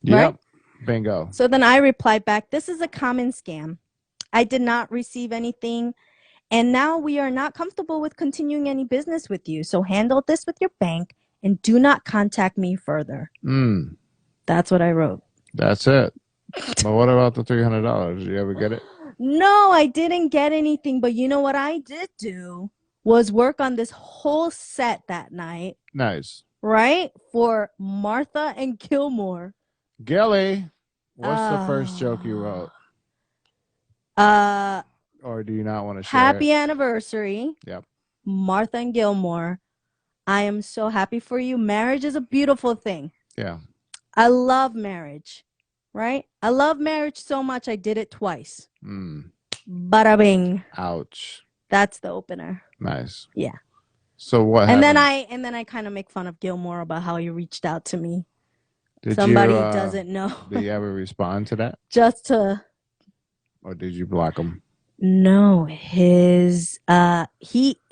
Right? Bingo. So then I replied back, this is a common scam. I did not receive anything. And now we are not comfortable with continuing any business with you. So handle this with your bank and do not contact me further. That's what I wrote. That's it. But what about the $300? Did you ever get it? No, I didn't get anything. But you know what I did do was work on this whole set that night. Nice. Right? For Martha and Gilmore. Gilly, what's the first joke you wrote? Or do you not want to share Happy it? anniversary. Yep. Martha and Gilmore. I am so happy for you. Marriage is a beautiful thing. Yeah. I love marriage. Right? I love marriage so much I did it twice. Bada bing. Ouch. That's the opener. Nice. Yeah. So what and happened? then I kind of make fun of Gilmore about how he reached out to me. Did Somebody doesn't know. Did you ever respond to that? Just to. Or did you block him? No, he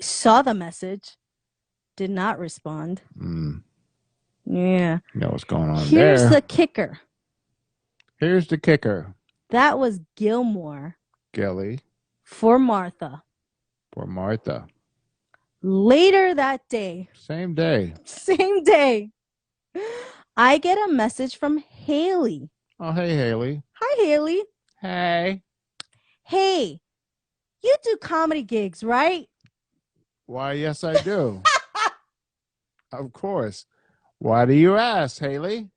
saw the message, did not respond. Yeah. You know what's going on Here's there. the kicker. Here's the kicker. That was Gilmore. Gilly. For Martha. For Martha. Later that day. Same day. I get a message from Haley. Oh, hey, Haley. Hi, Haley. Hey. Hey, you do comedy gigs, right? Why, yes, I do. Of course. Why do you ask, Haley?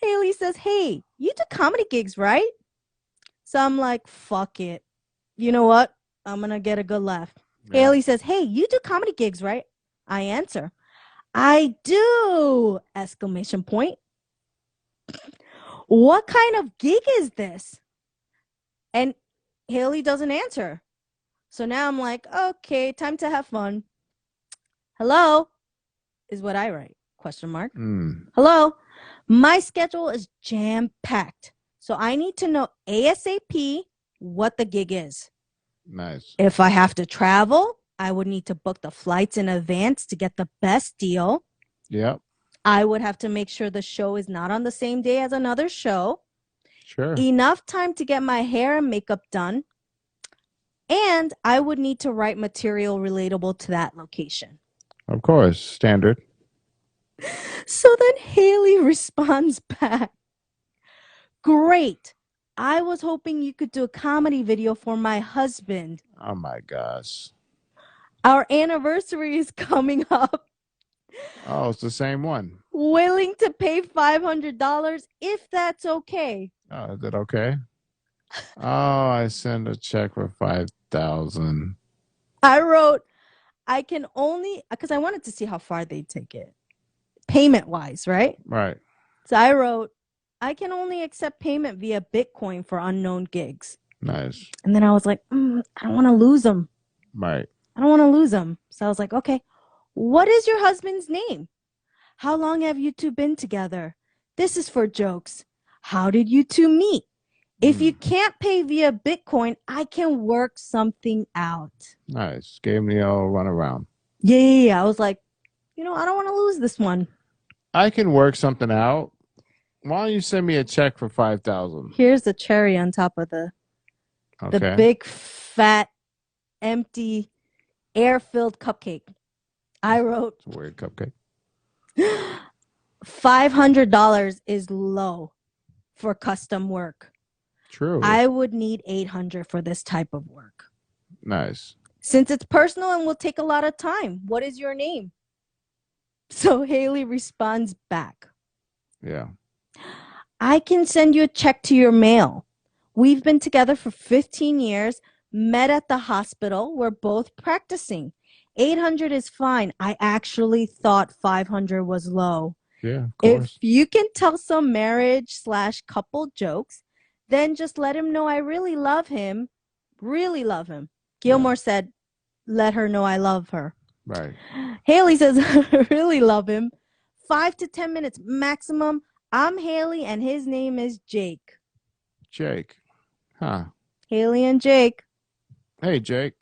Haley says, hey, you do comedy gigs, right? So I'm like, fuck it. You know what? I'm going to get a good laugh. Yeah. Haley says, hey, you do comedy gigs, right? I answer, I do! Exclamation point. What kind of gig is this? And Haley doesn't answer. So now I'm like, okay, time to have fun. Hello is what I write. Question mark. Hello. My schedule is jam-packed. So I need to know ASAP what the gig is. Nice. If I have to travel, I would need to book the flights in advance to get the best deal. Yep. I would have to make sure the show is not on the same day as another show. Sure. Enough time to get my hair and makeup done. And I would need to write material relatable to that location. Of course. Standard. So then Haley responds back. Great. I was hoping you could do a comedy video for my husband. Oh my gosh. Our anniversary is coming up. Oh, it's the same one. Willing to pay $500 if that's okay. Oh, is it okay? Oh, I send a check for $5,000. I wrote, I can only, because I wanted to see how far they'd take it. Payment wise, right? Right. So I wrote, I can only accept payment via Bitcoin for unknown gigs. Nice. And then I was like, I don't want to lose them. Right. I don't want to lose them. So I was like, okay, what is your husband's name? How long have you two been together? This is for jokes. How did you two meet? If you can't pay via Bitcoin, I can work something out. Nice. Gave me a run around. Yeah. I was like, I don't want to lose this one. I can work something out. Why don't you send me a check for $5,000? Here's the cherry on top of the big, fat, empty, air-filled cupcake. I wrote, It's a weird cupcake. $500 is low for custom work. True. I would need $800 for this type of work. Nice. Since it's personal and will take a lot of time, what is your name? So Haley responds back. Yeah. I can send you a check to your mail. We've been together for 15 years, met at the hospital. We're both practicing. $800 is fine. I actually thought $500 was low. Yeah, of course. If you can tell some marriage/couple jokes, then just let him know I really love him. Really love him. Gilmore said, let her know I love her. Right. Haley says, really love him. 5 to 10 minutes maximum. I'm Haley and his name is Jake. Jake. Huh. Haley and Jake. Hey, Jake.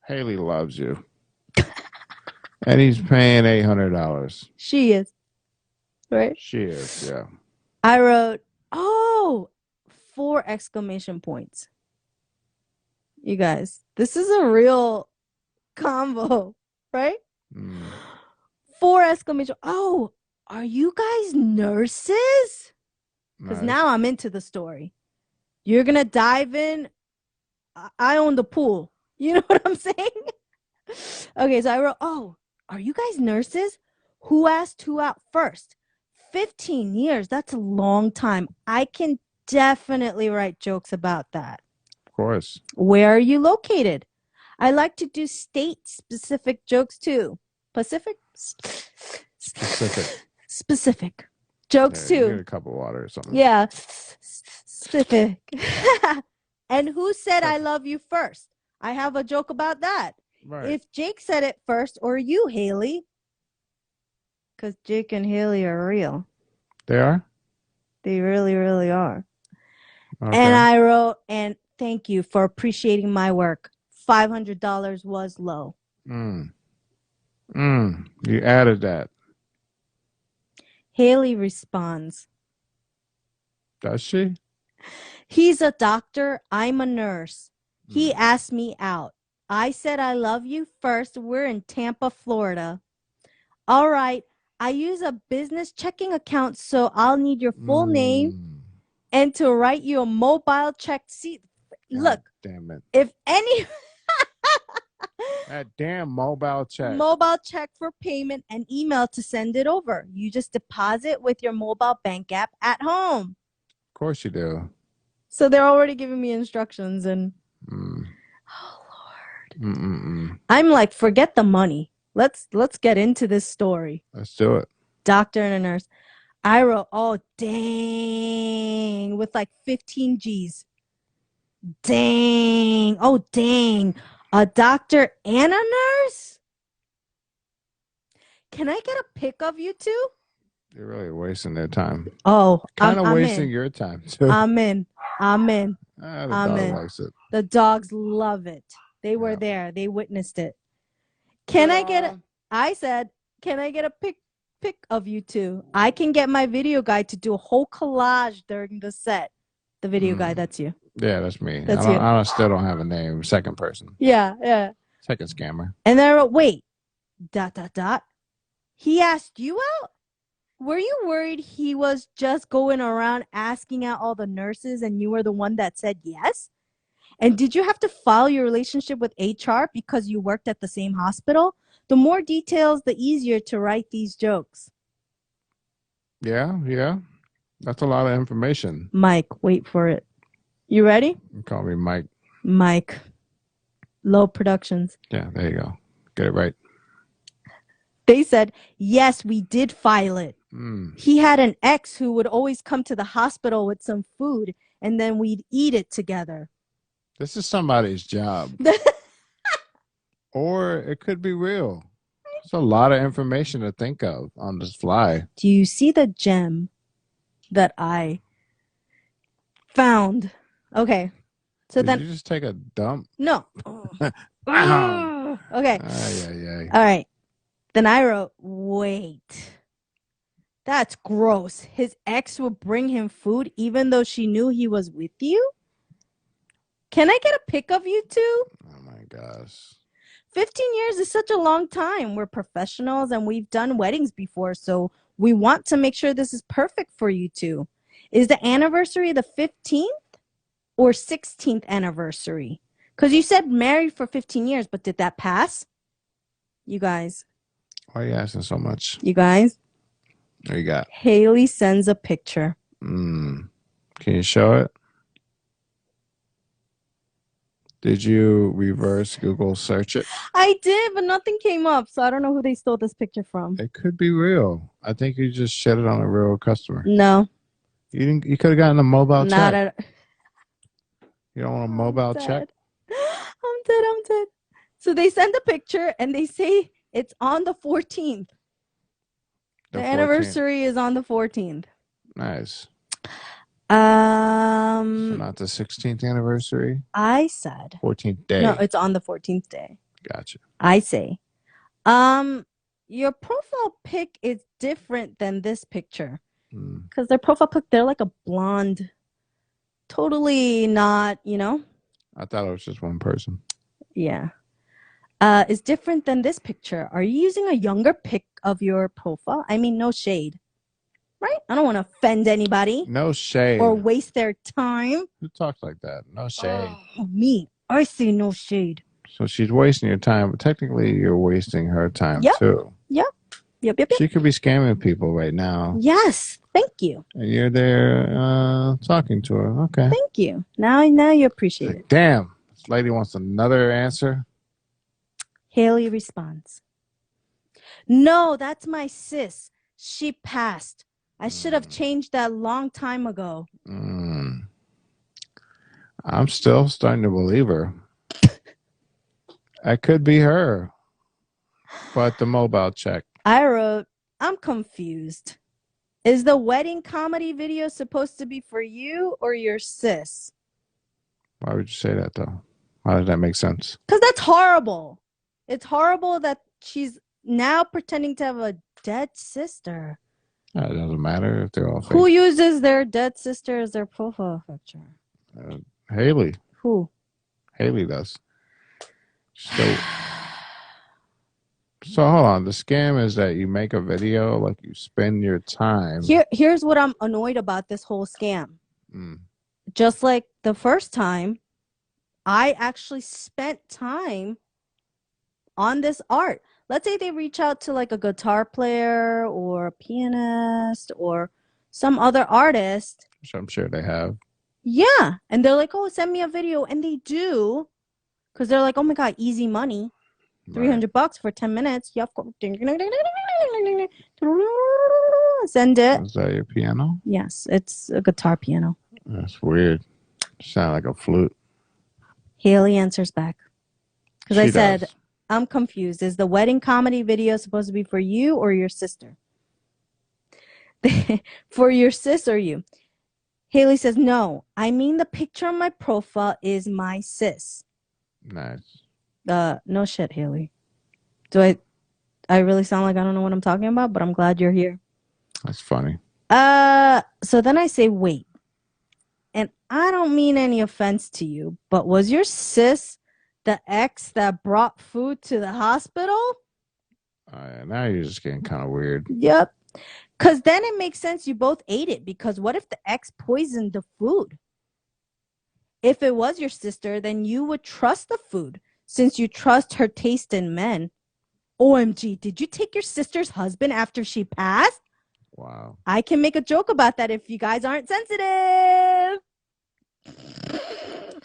Haley loves you. And he's paying $800. She is. Right? She is, yeah. I wrote, 4 exclamation points. You guys, this is a real combo, right? 4 exclamation. Oh, are you guys nurses? Because now I'm into the story. You're going to dive in. I own the pool. You know what I'm saying? Okay, so I wrote, are you guys nurses? Who asked who out first? 15 years. That's a long time. I can definitely write jokes about that. Of course. Where are you located? I like to do state-specific jokes too. Pacific? Specific. Jokes too. Get a cup of water or something. Yeah. Specific. And who said I love you first? I have a joke about that. Right. If Jake said it first or you, Haley. Because Jake and Haley are real. They are? They really, really are. Okay. And I wrote, and thank you for appreciating my work. $500 was low. You added that. Haley responds. Does she? He's a doctor. I'm a nurse. He asked me out. I said I love you first. We're in Tampa, Florida. All right. I use a business checking account, so I'll need your full name and to write you a mobile check. See, look. Damn it. If any... That damn mobile check. Mobile check for payment and email to send it over. You just deposit with your mobile bank app at home. Of course you do. So they're already giving me instructions and... Oh, Lord. I'm like, forget the money. Let's get into this story. Let's do it. Doctor and a nurse. I wrote, oh, dang, with like 15 G's. Dang. Oh, dang. A doctor and a nurse? Can I get a pic of you two? You're really wasting their time. Oh, kind of I'm wasting in. your time, too. I'm in. The dog likes it. The dogs love it. They were there. They witnessed it. I said, can I get a pic of you two? I can get my video guy to do a whole collage during the set. The video guy, that's you. Yeah, that's me. That's you. I still don't have a name. Second person. Yeah. Second scammer. And then I wrote, wait, ... He asked you out? Were you worried he was just going around asking out all the nurses and you were the one that said yes? And did you have to file your relationship with HR because you worked at the same hospital? The more details, the easier to write these jokes. Yeah. That's a lot of information. Mike, wait for it. You ready? You call me Mike. Mike. Low Productions. Yeah, there you go. Get it right. They said, yes, we did file it. He had an ex who would always come to the hospital with some food and then we'd eat it together. This is somebody's job. Or it could be real. It's a lot of information to think of on this fly. Do you see the gem that I found? Okay. So Did you just take a dump? No. Okay. All right. Then I wrote, wait. That's gross. His ex would bring him food even though she knew he was with you? Can I get a pic of you two? Oh my gosh. 15 years is such a long time. We're professionals and we've done weddings before, so we want to make sure this is perfect for you two. Is the anniversary the 15th or 16th anniversary? Because you said married for 15 years, but did that pass? You guys. Why are you asking so much? You guys. What you got? Haley sends a picture. Can you show it? Did you reverse Google search it? I did, but nothing came up, so I don't know who they stole this picture from. It could be real. I think you just shed it on a real customer. No. You could have gotten a mobile check. You don't want a mobile check? I'm dead. So they send a picture and they say it's on the 14th. The anniversary is on the 14th. Nice. So not the 16th anniversary? I said 14th day. No, it's on the 14th day. Gotcha. I say, your profile pic is different than this picture. Because their profile pic, they're like a blonde. Totally not, I thought it was just one person. Yeah. Is different than this picture. Are you using a younger pic of your profile? I mean, no shade. Right? I don't want to offend anybody. No shade. Or waste their time. Who talks like that? No shade. Oh, me. I say no shade. So she's wasting your time, but technically you're wasting her time too. Yep. She could be scamming people right now. Yes. Thank you. And you're there talking to her. Okay. Thank you. Now you appreciate it. Damn. This lady wants another answer. Haley responds, no, that's my sis. She passed. I should have changed that long time ago. I'm still starting to believe her. It could be her. But the mobile check. I wrote, I'm confused. Is the wedding comedy video supposed to be for you or your sis? Why would you say that, though? How does that make sense? Because that's horrible. It's horrible that she's now pretending to have a dead sister. It doesn't matter if they're all fake. Who uses their dead sister as their profile picture? Haley. Who? Haley does. So hold on. The scam is that you make a video, like you spend your time. Here's what I'm annoyed about this whole scam. Just like the first time, I actually spent time on this art. Let's say they reach out to like a guitar player or a pianist or some other artist. Which I'm sure they have. Yeah. And they're like, oh, send me a video. And they do. Because they're like, oh my God, easy money. $300 for 10 minutes. Yeah, of course. Send it. Is that your piano? Yes, it's a guitar piano. That's weird. Sound like a flute. Haley answers back. Because I said, does. I'm confused. Is the wedding comedy video supposed to be for you or your sister? For your sis or you? Haley says, no. I mean, the picture on my profile is my sis. Nice. No shit, Haley. Do I really sound like I don't know what I'm talking about? But I'm glad you're here. That's funny. So then I say, wait. And I don't mean any offense to you, but was your sis the ex that brought food to the hospital? Now you're just getting kind of weird. Yep. Because then it makes sense you both ate it. Because what if the ex poisoned the food? If it was your sister, then you would trust the food since you trust her taste in men. OMG, did you take your sister's husband after she passed? Wow. I can make a joke about that if you guys aren't sensitive.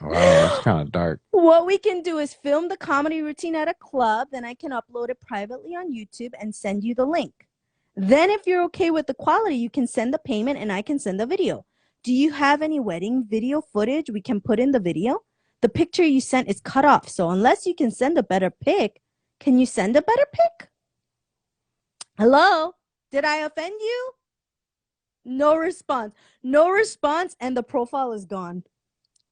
Wow, that's kind of dark. What we can do is film the comedy routine at a club, then I can upload it privately on YouTube and send you the link. Then if you're okay with the quality, you can send the payment and I can send the video. Do you have any wedding video footage we can put in the video? The picture you sent is cut off, so unless you can send a better pic, can you send a better pic? Hello? Did I offend you? No response. No response, and the profile is gone.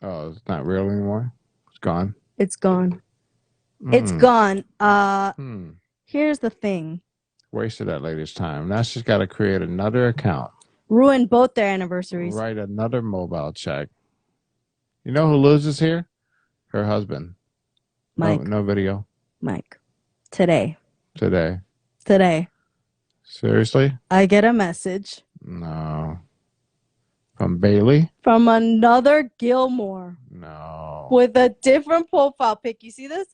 Oh, it's not real anymore? It's gone? It's gone. It's gone. Here's the thing. Wasted that lady's time. Now she's got to create another account. Ruined both their anniversaries. Write another mobile check. You know who loses here? Her husband. Mike. No video. Mike. Today. Seriously? I get a message. No. From Bailey? From another Gilmore. No. With a different profile pic. You see this?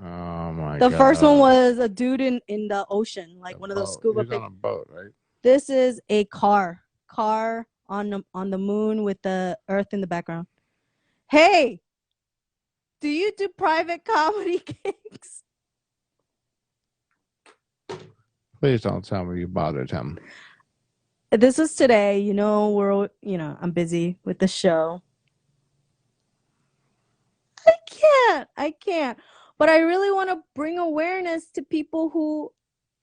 Oh my The God. first one was a dude in the ocean, like one of those scuba pics. On a boat, right? This is a car on the moon with the earth in the background. Hey, do you do private comedy gigs? Please don't tell me you bothered him. This was today. I'm busy with the show. I can't. But I really want to bring awareness to people who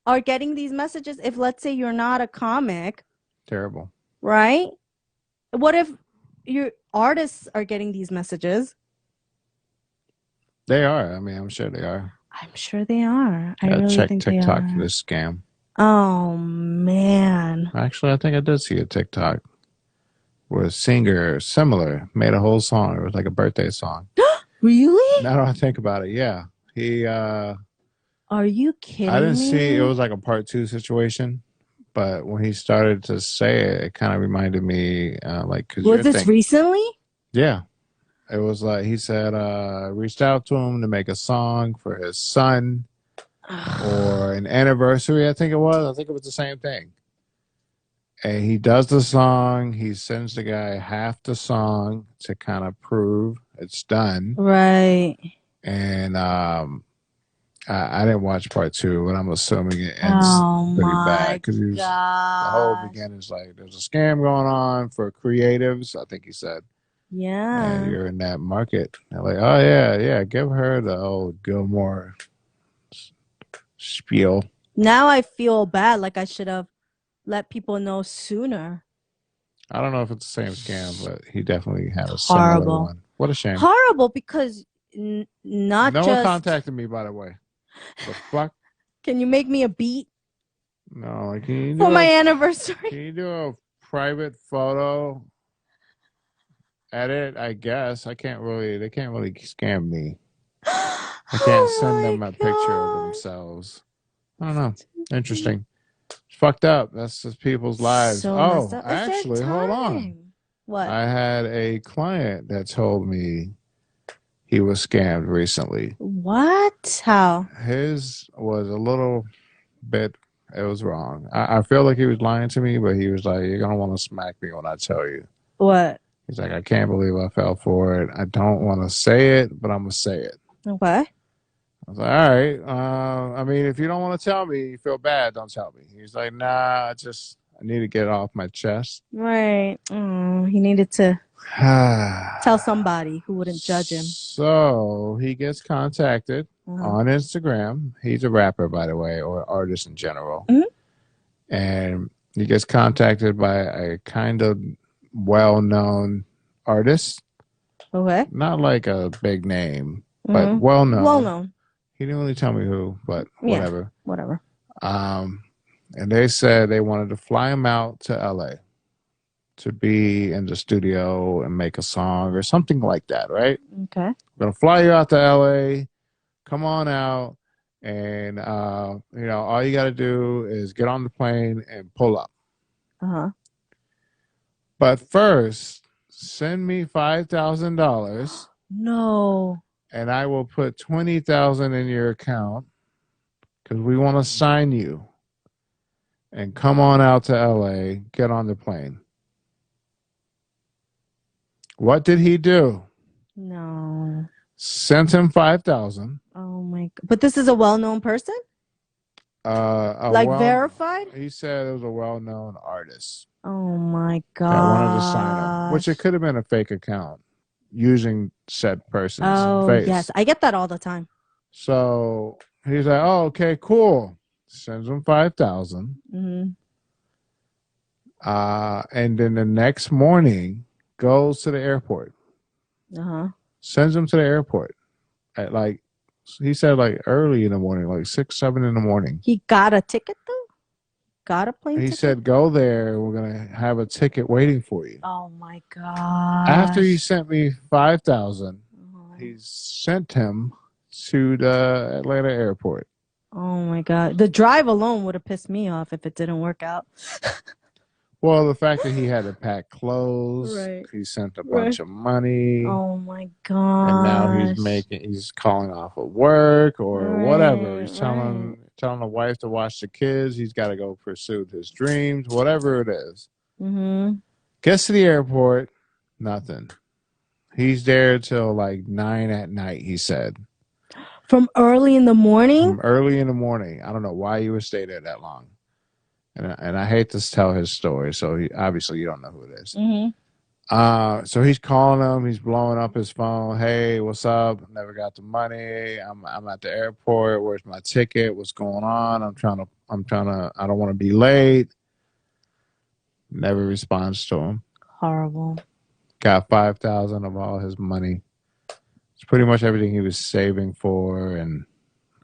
are getting these messages. If, let's say, you're not a comic. Terrible. Right? What if your artists are getting these messages? They are. I mean, I'm sure they are. I'm sure they are. I really check think TikTok they are. for this scam. Oh, man. Actually, I think I did see a TikTok where a singer similar made a whole song. It was like a birthday song. Really? Now that I think about it, yeah. He Are you kidding me? I didn't see it was like a part 2 situation, but when he started to say it, it kind of reminded me was this recently? Yeah. It was like he said reached out to him to make a song for his son or an anniversary, I think it was. I think it was the same thing. And he does the song, he sends the guy half the song to kind of prove it's done. Right. And I didn't watch part 2, but I'm assuming it ends pretty bad because the whole beginning is like there's a scam going on for creatives, I think he said. Yeah. And you're in that market. They're like, oh yeah, give her the old Gilmore spiel. Now I feel bad, like I should have let people know sooner. I don't know if it's the same scam, but he definitely had a similar one. What a shame. Horrible, because no one contacted me, by the way. The fuck? Can you make me a beat? No, like can you for my anniversary? Can you do a private photo edit? I guess they can't really scam me. I can't send them a picture of themselves. I don't know. Interesting. It's fucked up. That's just people's lives. So actually, hold on. What? I had a client that told me he was scammed recently. What? How? His was a little bit, it was wrong. I feel like he was lying to me, but he was like, you're going to want to smack me when I tell you. What? He's like, I can't believe I fell for it. I don't want to say it, but I'm going to say it. Okay. I was like, all right. I mean, if you don't want to tell me, you feel bad, don't tell me. He's like, nah, I need to get it off my chest. Right. He needed to tell somebody who wouldn't judge him. So he gets contacted on Instagram. He's a rapper, by the way, or artist in general. And he gets contacted by a kind of well-known artist. Okay. Not like a big name, but well-known. Well-known. He didn't really tell me who, but whatever. Whatever. And they said they wanted to fly him out to LA to be in the studio and make a song or something like that, right? Okay. We're gonna fly you out to LA. Come on out, and all you got to do is get on the plane and pull up. But first, send me $5,000. No. And I will put $20,000 in your account because we want to sign you. And come on out to LA. Get on the plane. What did he do? No. Sent him $5,000. Oh my God! But this is a well-known person. Verified. He said it was a well-known artist. Oh my God! That wanted to sign him, which it could have been a fake account using said person's face. Yes, I get that all the time. So he's like, "Oh, okay, cool." Sends him $5,000. And then the next morning goes to the airport. Sends him to the airport at he said early in the morning, like 6, 7 in the morning. He got a ticket though? Got a plane ticket? He said, go there. We're going to have a ticket waiting for you. Oh my God. After he sent me $5,000, he sent him to the Atlanta airport. Oh my God. The drive alone would have pissed me off if it didn't work out. Well, the fact that he had to pack clothes, he sent a bunch of money. Oh my God. And now he's calling off of work or whatever. He's telling the wife to watch the kids. He's got to go pursue his dreams, whatever it is. Gets to the airport, nothing. He's there till 9 at night, he said. From early in the morning? From early in the morning. I don't know why he would stay there that long. And I hate to tell his story, so obviously you don't know who it is. So he's calling him. He's blowing up his phone. Hey, what's up? Never got the money. I'm at the airport. Where's my ticket? What's going on? I don't want to be late. Never responds to him. Horrible. Got $5,000 of all his money. It's pretty much everything he was saving for, and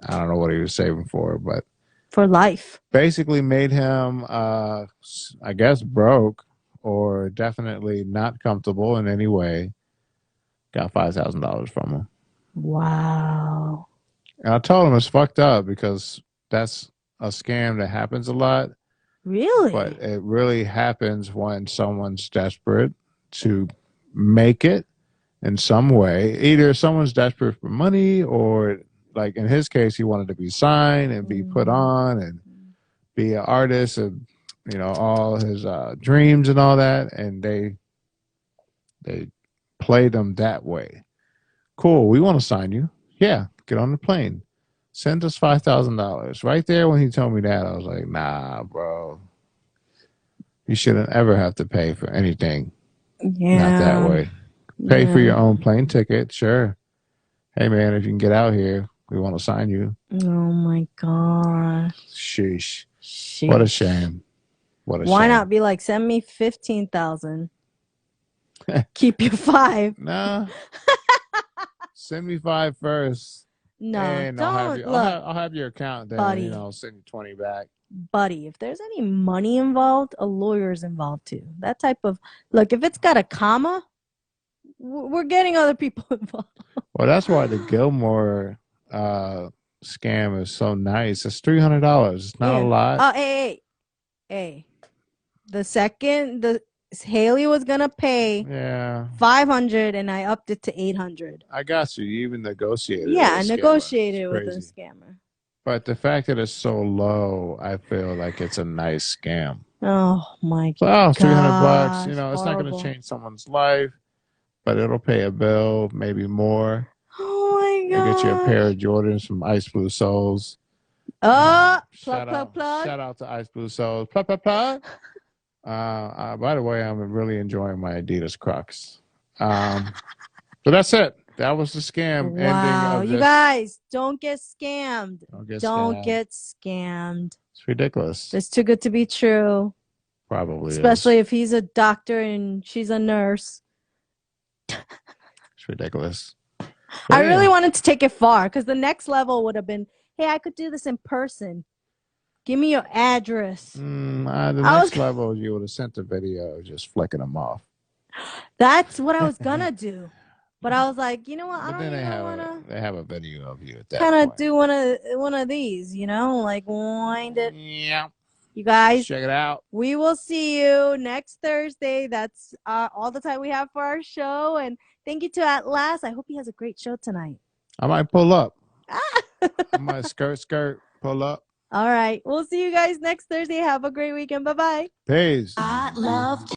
I don't know what he was saving for, but for life. Basically made him, I guess, broke or definitely not comfortable in any way. Got $5,000 from him. Wow. And I told him it's fucked up because that's a scam that happens a lot. Really? But it really happens when someone's desperate to make it in some way. Either someone's desperate for money or, like in his case, he wanted to be signed and be put on and be an artist and, all his dreams and all that. And they played him that way. Cool. We want to sign you. Yeah. Get on the plane. Send us $5,000. Right there when he told me that, I was like, nah, bro. You shouldn't ever have to pay for anything. Yeah. Not that way. Pay for your own plane ticket. Sure. Hey, man, if you can get out here, we want to sign you. Oh, my God. Sheesh. What a shame. What a shame. Why not be like, send me 15,000. Keep your 5. Nah. Send me 5 first. No, and don't. I'll have your account then, buddy, send you 20 back. Buddy, if there's any money involved, a lawyer's involved too. That type of, look, if it's got a comma, we're getting other people involved. Well, that's why the Gilmore scam is so nice. It's $300. It's not a lot. Oh, hey. The second Haley was gonna pay $500 and I upped it to $800. I got you. You even negotiated. Yeah, I negotiated with a scammer. But the fact that it's so low, I feel like it's a nice scam. Oh my God. So, $300. It's not going to change someone's life, but it'll pay a bill, maybe more. Oh my Get you a pair of Jordans from Ice Blue Souls. Plug. Shout out to Ice Blue Souls. Plug. By the way, I'm really enjoying my Adidas Crocs. So that's it. That was the scam ending of this. You guys, don't get scammed. Don't get scammed. It's ridiculous. It's too good to be true. Probably Especially if he's a doctor and she's a nurse. It's ridiculous. I really wanted to take it far because the next level would have been, hey, I could do this in person. Give me your address. The next level, you would have sent the video just flicking them off. That's what I was going to do. But I was like, you know what? I don't even want to. They have a video of you at that kind point. of do one of these, like wind it. Yeah. You guys, check it out. We will see you next Thursday. That's all the time we have for our show. And thank you to At Last. I hope he has a great show tonight. I might pull up. I might skirt, pull up. All right. We'll see you guys next Thursday. Have a great weekend. Bye-bye. Peace. I love